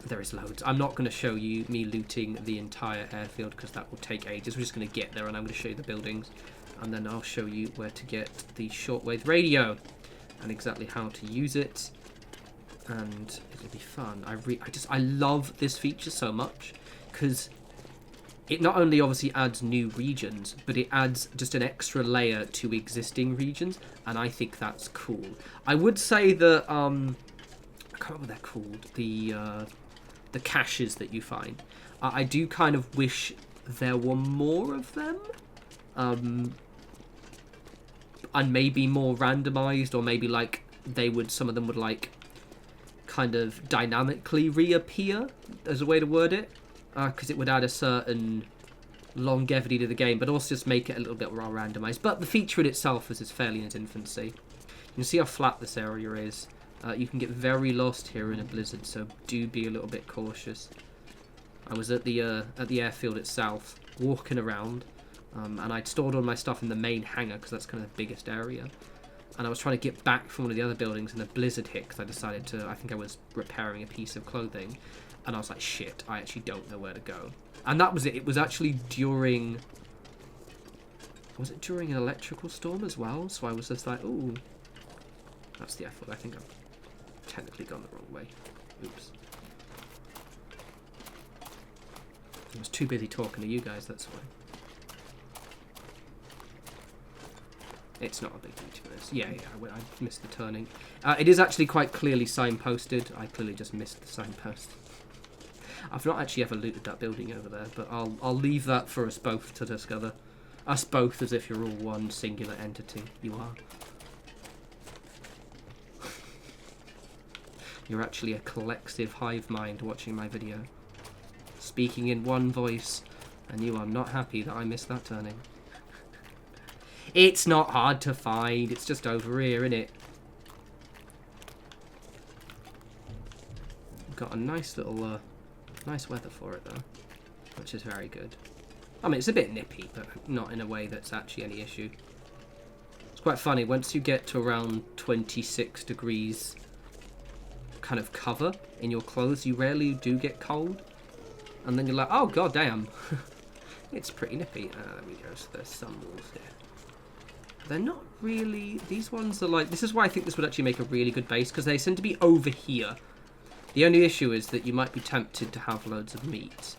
There is loads. I'm not going to show you me looting the entire airfield because that will take ages. We're just going to get there and I'm going to show you the buildings. And then I'll show you where to get the shortwave radio and exactly how to use it. And it'll be fun. I love this feature so much because it not only obviously adds new regions, but it adds just an extra layer to existing regions. And I think that's cool. I would say that, I can't remember what they're called. The caches that you find. I do kind of wish there were more of them. And maybe more randomized, or maybe like some of them would like kind of dynamically reappear as a way to word it. Because it would add a certain longevity to the game, but also just make it a little bit more randomized. But the feature in itself is fairly in its infancy. You can see how flat this area is. You can get very lost here in a blizzard, so do be a little bit cautious. I was at the airfield itself, walking around, and I'd stored all my stuff in the main hangar because that's kind of the biggest area. And I was trying to get back from one of the other buildings, and a blizzard hit because I think I was repairing a piece of clothing, and I was like, shit, I actually don't know where to go. And that was it. It was actually during... Was it during an electrical storm as well? So I was just like, ooh, that's the airfield. I think I've technically gone the wrong way. Oops. I was too busy talking to you guys, that's why. It's not a big deal to be honest. Yeah, I missed the turning. It is actually quite clearly signposted. I clearly just missed the signpost. I've not actually ever looted that building over there, but I'll leave that for us both to discover. Us both, as if you're all one singular entity. You are. You're actually a collective hive mind watching my video. Speaking in one voice, and you are not happy that I missed that turning. It's not hard to find, it's just over here, innit? Got a nice little, nice weather for it though, which is very good. I mean, it's a bit nippy, but not in a way that's actually any issue. It's quite funny, once you get to around 26 degrees kind of cover in your clothes, you rarely do get cold. And then you're like, oh god damn. It's pretty nippy. There we go, so there's some walls here. they're not really... These ones are like... This is why I think this would actually make a really good base, because they tend to be over here. The only issue is that you might be tempted to have loads of meat.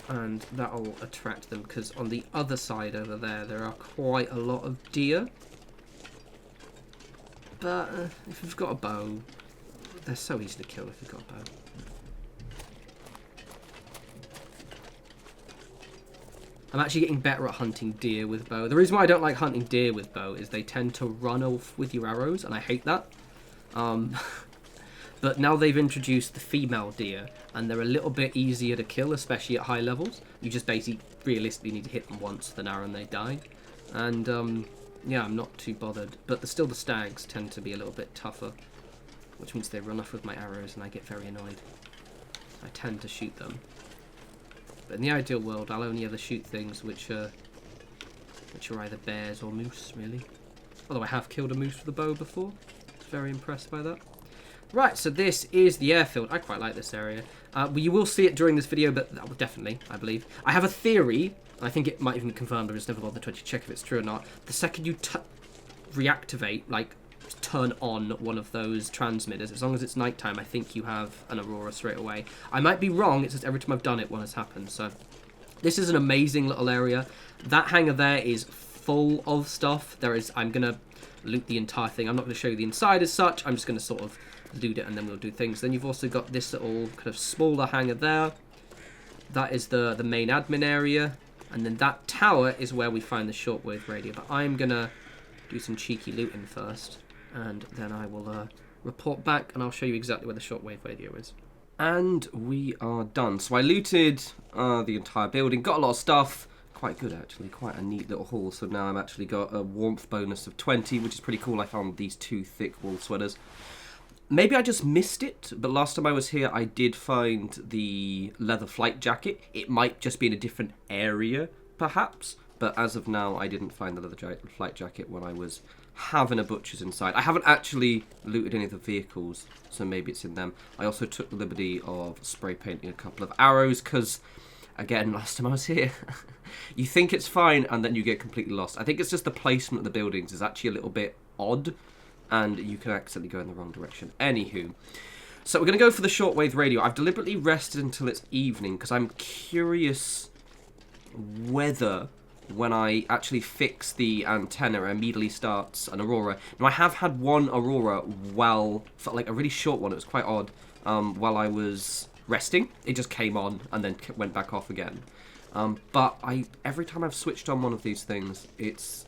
And that'll attract them, because on the other side over there, there are quite a lot of deer. But if you've got a bow, they're so easy to kill if you've got a bow. I'm actually getting better at hunting deer with bow. The reason why I don't like hunting deer with bow is they tend to run off with your arrows, and I hate that. But now they've introduced the female deer, and they're a little bit easier to kill, especially at high levels. You just basically, realistically, need to hit them once with an arrow and they die. And, yeah, I'm not too bothered. But still the stags tend to be a little bit tougher, which means they run off with my arrows and I get very annoyed. I tend to shoot them. But in the ideal world, I'll only ever shoot things which are either bears or moose, really. Although I have killed a moose with a bow before. I was very impressed by that. Right, so this is the airfield. I quite like this area. You will see it during this video, but definitely, I believe. I have a theory, I think it might even be confirmed, I just never bothered to actually check if it's true or not. The second you reactivate, like, turn on one of those transmitters, as long as it's nighttime, I think you have an aurora straight away. I might be wrong, it's just every time I've done it, one has happened. So this is an amazing little area. That hangar there is full of stuff. I'm going to loot the entire thing. I'm not going to show you the inside as such. I'm just going to sort of loot it and then we'll do things. Then you've also got this little kind of smaller hangar there. That is the main admin area. And then that tower is where we find the shortwave radio. But I'm going to do some cheeky looting first. And then I will report back and I'll show you exactly where the shortwave radio is. And we are done. So I looted the entire building, got a lot of stuff. Quite good, actually. Quite a neat little haul. So now I've actually got a warmth bonus of 20, which is pretty cool. I found these 2 thick wool sweaters. Maybe I just missed it, but last time I was here, I did find the leather flight jacket. It might just be in a different area, perhaps. But as of now, I didn't find the leather flight jacket when I was having a butcher's inside. I haven't actually looted any of the vehicles, so maybe it's in them. I also took the liberty of spray painting a couple of arrows, because, again, last time I was here, you think it's fine, and then you get completely lost. I think it's just the placement of the buildings is actually a little bit odd, and you can accidentally go in the wrong direction. Anywho, so we're going to go for the shortwave radio. I've deliberately rested until it's evening, because I'm curious whether when I actually fix the antenna, it immediately starts an aurora. Now, I have had one aurora for like a really short one, it was quite odd, while I was resting. It just came on and then went back off again. But every time I've switched on one of these things, it's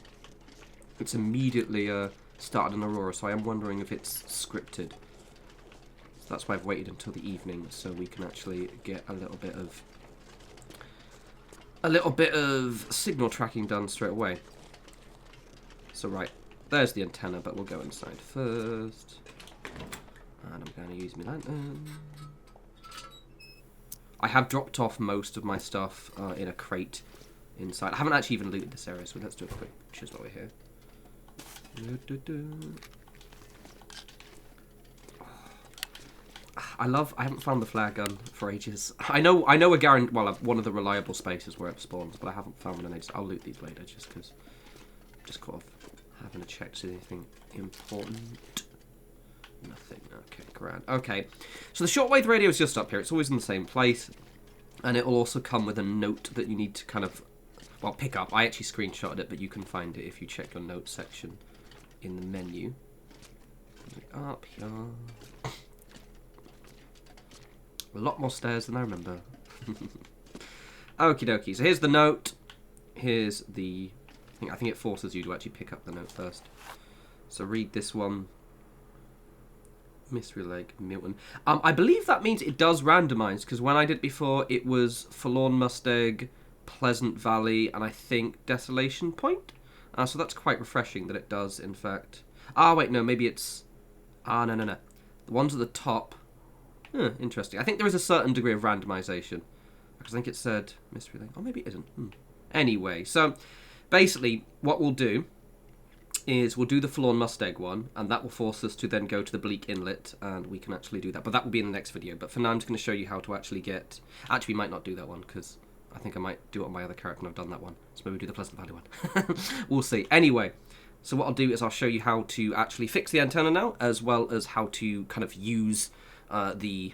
immediately started an aurora, so I am wondering if it's scripted. So that's why I've waited until the evening, so we can actually get a little bit of signal tracking done straight away. So right, there's the antenna, but we'll go inside first. And I'm going to use my lantern. I have dropped off most of my stuff in a crate inside. I haven't actually even looted this area, so let's do a quick pictures while we're here. I haven't found the flare gun for ages. I know one of the reliable spaces where it spawns, but I haven't found one in ages. I'll loot these later just because I'm just caught off having a check to see anything important. Nothing. Okay, grand. Okay, so the shortwave radio is just up here. It's always in the same place, and it will also come with a note that you need to kind of, well, pick up. I actually screenshotted it, but you can find it if you check your notes section in the menu. Up here. A lot more stairs than I remember. Okie dokie. So here's the note. Here's the... I think it forces you to actually pick up the note first. So read this one. Mystery Lake, Milton. I believe that means it does randomise, because when I did it before, it was Forlorn Mustang, Pleasant Valley, and I think Desolation Point. So that's quite refreshing that it does, in fact. Wait, no, maybe it's... no. The ones at the top... interesting. I think there is a certain degree of randomisation. Because I think it said Mystery Lake. Or maybe it isn't. Anyway, so basically what we'll do is we'll do the Forlorn Mustang one, and that will force us to then go to the Bleak Inlet, and we can actually do that. But that will be in the next video. But for now, I'm just going to show you how to actually get... Actually, we might not do that one, because I think I might do it on my other character, and I've done that one. So maybe do the Pleasant Valley one. We'll see. Anyway, so what I'll do is I'll show you how to actually fix the antenna now, as well as how to kind of use the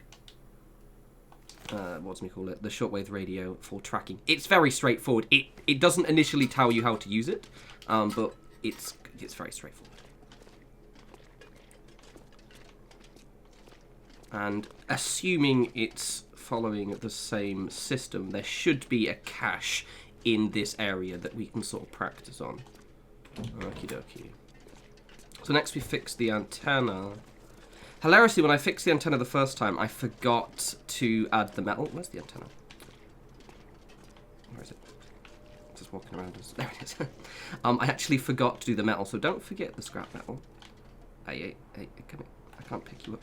the shortwave radio for tracking. It's very straightforward. It doesn't initially tell you how to use it, but it's very straightforward. And assuming it's following the same system, there should be a cache in this area that we can sort of practice on. Okie dokie. So next we fix the antenna. Hilariously, when I fixed the antenna the first time, I forgot to add the metal. Where's the antenna? Where is it? It's just walking around. There it is. I actually forgot to do the metal, so don't forget the scrap metal. Hey, come here. I can't pick you up.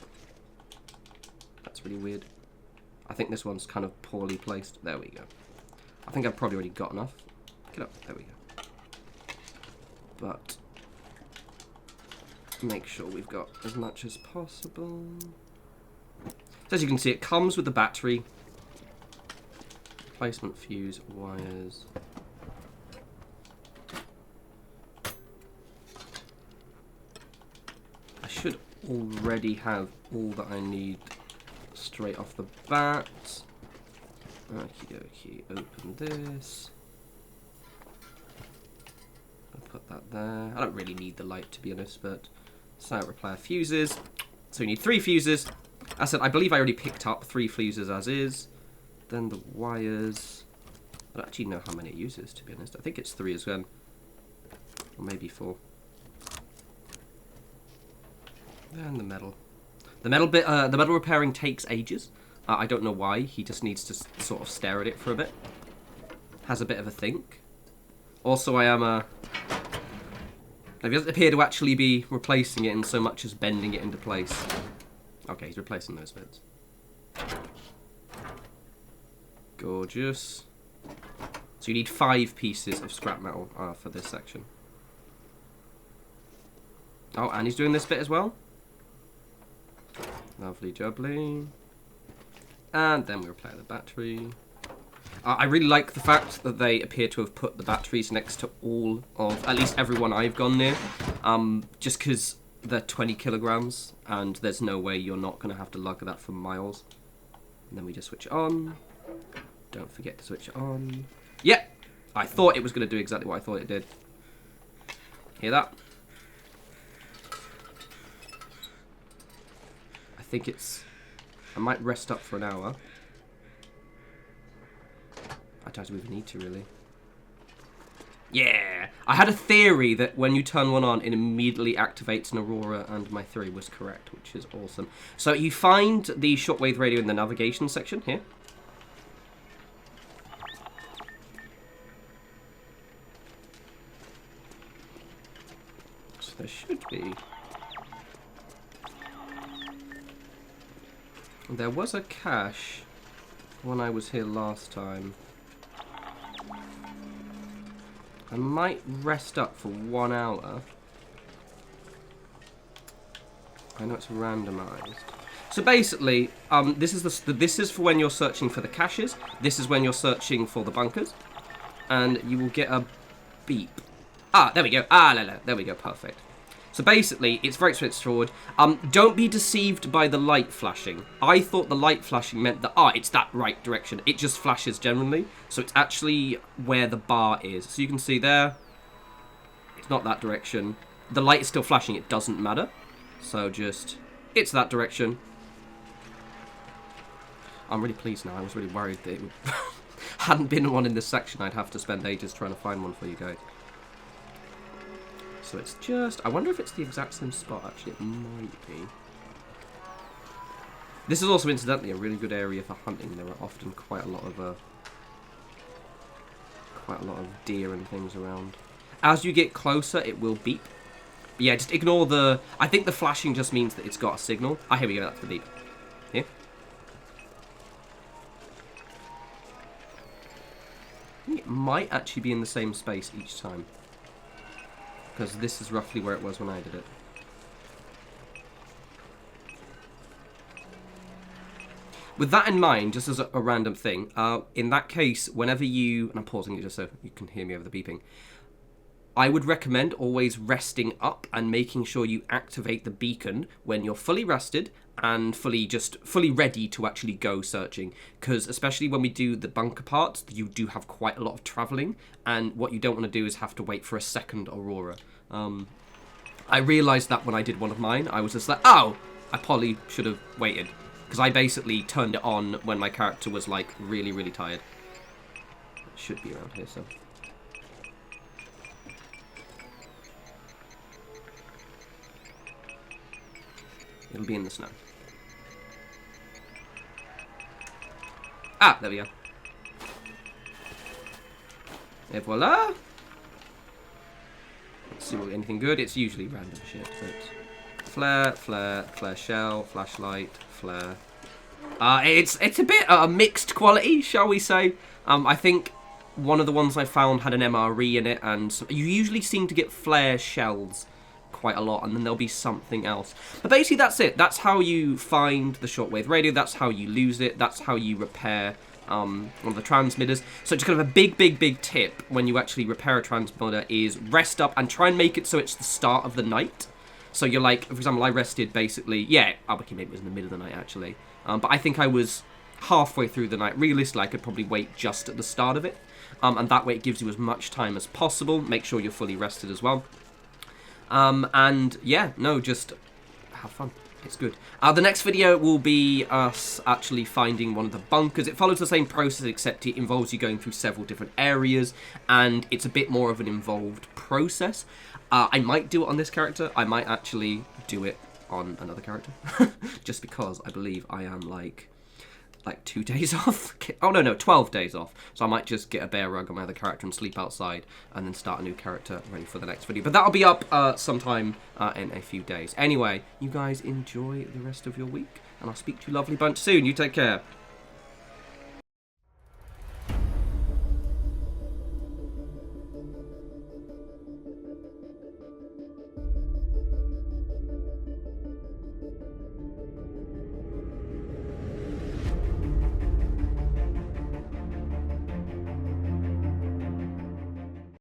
That's really weird. I think this one's kind of poorly placed. There we go. I think I've probably already got enough. Get up. There we go. But make sure we've got as much as possible. So as you can see, it comes with the battery, placement fuse, wires. I should already have all that I need straight off the bat. Okie dokie, open this. I'll put that there. I don't really need the light, to be honest, but silent repair fuses. So you need 3 fuses. As I said, I believe I already picked up 3 fuses as is. Then the wires. I don't actually know how many it uses, to be honest. I think it's 3 as well. Or maybe 4. And the metal. The metal bit, the metal repairing takes ages. I don't know why. He just needs to sort of stare at it for a bit. Has a bit of a think. Also, I am he doesn't appear to actually be replacing it in so much as bending it into place. Okay, he's replacing those bits. Gorgeous. So you need 5 pieces of scrap metal for this section. Oh, and he's doing this bit as well. Lovely jubbly. And then we repair the battery. I really like the fact that they appear to have put the batteries next to all of, at least everyone I've gone near. Just because they're 20 kilograms and there's no way you're not going to have to lug that for miles. And then we just switch it on. Don't forget to switch it on. Yeah! I thought it was going to do exactly what I thought it did. Hear that? I think it's... I might rest up for an hour. I don't even need to, really. Yeah! I had a theory that when you turn one on, it immediately activates an aurora, and my theory was correct, which is awesome. So you find the shortwave radio in the navigation section here. So there should be... There was a cache when I was here last time. I might rest up for 1 hour. I know it's randomized. So basically, this is for when you're searching for the caches. This is when you're searching for the bunkers, and you will get a beep. Ah, there we go. There we go. Perfect. So basically, it's very straightforward. Don't be deceived by the light flashing. I thought the light flashing meant that, it's that right direction. It just flashes generally. So it's actually where the bar is. So you can see there, it's not that direction. The light is still flashing. It doesn't matter. So just, it's that direction. I'm really pleased now. I was really worried that it hadn't been one in this section. I'd have to spend ages trying to find one for you guys. So it's just... I wonder if it's the exact same spot. Actually, it might be. This is also, incidentally, a really good area for hunting. There are often quite a lot of deer and things around. As you get closer, it will beep. But yeah, just ignore the... I think the flashing just means that it's got a signal. Ah, here we go. That's the beep. Here. I think it might actually be in the same space each time. Because this is roughly where it was when I did it. with that in mind, just as a random thing, in that case, whenever you... And I'm pausing it just so you can hear me over the beeping. I would recommend always resting up and making sure you activate the beacon when you're fully rested and fully ready to actually go searching. Because especially when we do the bunker parts, you do have quite a lot of travelling, and what you don't want to do is have to wait for a second aurora. I realised that when I did one of mine, I was just like, oh, I probably should have waited. Because I basically turned it on when my character was like really, really tired. It should be around here, so... It'll be in the snow. Ah, there we go. Et voila! Let's see what anything good. It's usually random shit, but flare, flare, flare shell, flashlight, flare. It's a bit mixed quality, shall we say? I think one of the ones I found had an MRE in it, and you usually seem to get flare shells quite a lot, and then there'll be something else. But basically that's it. That's how you find the shortwave radio. That's how you lose it. That's how you repair one of the transmitters. So just kind of a big tip when you actually repair a transmitter is rest up and try and make it so it's the start of the night. So you're like, for example, I rested basically, yeah, maybe it was in the middle of the night actually. But I think I was halfway through the night. Realistically, I could probably wait just at the start of it. And that way it gives you as much time as possible. Make sure you're fully rested as well. And yeah, no, just have fun. It's good. The next video will be us actually finding one of the bunkers. It follows the same process, except it involves you going through several different areas, and it's a bit more of an involved process. I might do it on this character. I might actually do it on another character, just because I believe I am like 2 days off. Oh, no, 12 days off. So I might just get a bear rug on my other character and sleep outside and then start a new character ready for the next video. But that'll be up sometime in a few days. Anyway, you guys enjoy the rest of your week, and I'll speak to you lovely bunch soon. You take care.